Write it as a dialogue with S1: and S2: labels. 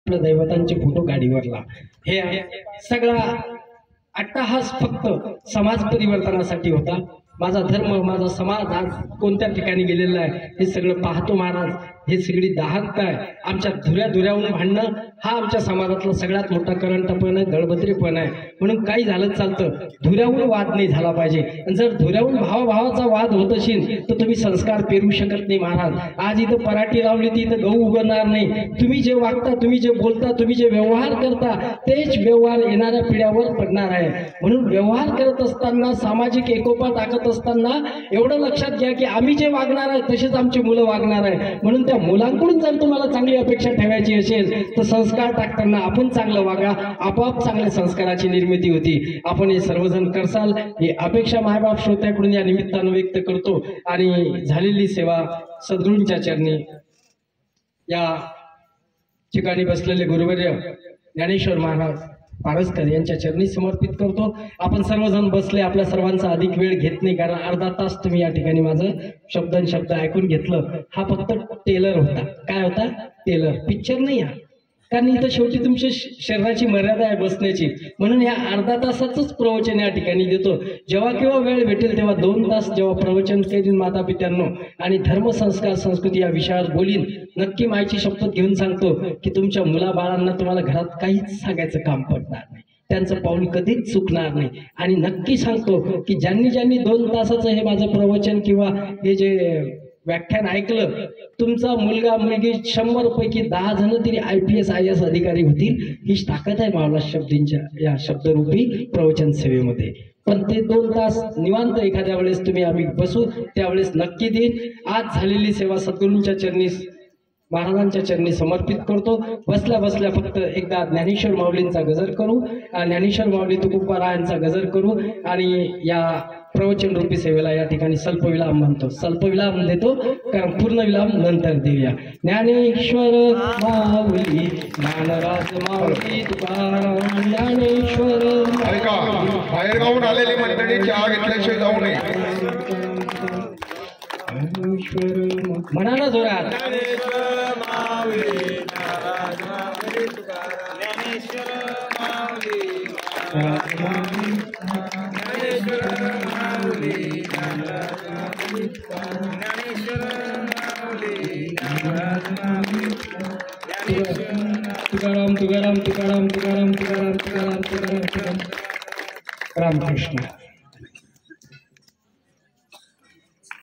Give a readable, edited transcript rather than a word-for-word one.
S1: आपल्या दैवतांचे फोटो गाडीवरला हे सगळा अट्टहास फक्त समाज परिवर्तनासाठी होता। माझा धर्म माझा समाज आज कोणत्या ठिकाणी गेलेला आहे हे सगळं पाहतो महाराज। हे सगळी दाहकता आहे, आमच्या धुऱ्याहून भांडणं हा आमच्या समाजातला सगळ्यात मोठा करंटपण आहे, दळबद्रीपण आहे। म्हणून काही झालं चालतं, धुऱ्याहून वाद नाही झाला पाहिजे। जर धुऱ्याहून भावाभावाचा वाद होत असेल तर तुम्ही संस्कार पेरू शकत नाही महाराज। आज इथं पराठी लावली ती इथं गहू उगवणार नाही। तुम्ही जे वागता, तुम्ही जे बोलता, तुम्ही जे व्यवहार करता तेच व्यवहार येणाऱ्या पिढ्यावर पडणार आहे। म्हणून व्यवहार करत असताना, सामाजिक एकोपा टाकत असताना एवढं लक्षात घ्या की आम्ही जे वागणार आहे तसेच आमची मुलं वागणार आहे। म्हणून त्या मुलांकडून जर तुम्हाला चांगली अपेक्षा ठेवायची असेल तर संस्कार टाकताना आपण चांगलं वागा, आपोआप चांगल्या संस्काराची निर्मिती होती। आपण हे सर्वजण करसाल ही अपेक्षा मायबाप श्रोत्याकडून या निमित्तानं व्यक्त करतो। आणि झालेली सेवा सद्गुरूंच्या चरणी या ठिकाणी बसलेले गुरुवर्य ज्ञानेश्वर महाराज पारसकर यांच्या चरणी समर्पित करतो। आपण सर्वजण बसले, आपल्या सर्वांचा अधिक वेळ घेत नाही, कारण अर्धा तास तुम्ही या ठिकाणी माझं शब्द ऐकून घेतलं। हा फक्त टेलर होता। काय होता? टेलर, पिक्चर नाही हा। कारण इथं शेवटी तुमच्या शरीराची मर्यादा आहे बसण्याची। म्हणून या अर्धा तासाचंच प्रवचन या ठिकाणी देतो। जेव्हा केव्हा वेळ भेटेल तेव्हा 2 तास जेव्हा प्रवचन करीन माता पित्यांनो आणि धर्मसंस्कार संस्कृती या विषयावर बोलीन, नक्की मायची शपथ घेऊन सांगतो की तुमच्या मुलाबाळांना तुम्हाला घरात काहीच सांगायचं काम पडणार नाही, त्यांचं पाऊल कधीच चुकणार नाही। आणि नक्की सांगतो की ज्यांनी 2 तासाचं हे माझं प्रवचन किंवा हे जे व्याख्यान ऐकलं, तुमचा मुलगा मुलगी 100 पैकी 10 जण तरी IPS IAS अधिकारी होतील। हीच ताकद आहे मावळा शब्दींच्या या शब्दरूपी प्रवचन सेवेमध्ये। पण ते 2 तास निवांत एखाद्या वेळेस तुम्ही आम्ही बसू त्यावेळेस नक्की देईन। आज झालेली सेवा सद्गुरूंच्या चरणी महाराजांच्या चरणी समर्पित करतो। बसल्या बसल्या फक्त एकदा ज्ञानेश्वर माऊलींचा गजर करू, ज्ञानेश्वर माऊली तुकोबारायांचा गजर करू आणि या प्रवचन रूपी सेवेला या ठिकाणी स्वल्पविराम म्हणतो, स्वल्पविराम देतो कारण पूर्ण विराम नंतर देऊया। ज्ञानेश्वर माऊली ज्ञानराज माऊली तुकाराम ज्ञानेश्वर।
S2: ऐका, बाहेर गावून आलेली मंडळी चहा घेतल्याशिवाय जाऊ नये।
S1: म्हणा ना जोरात, तुकाराम तुकाराम तुकाराम तुकाराम तुकाराम तुकाराम तुकाराम तुकाराम रामकृष्ण।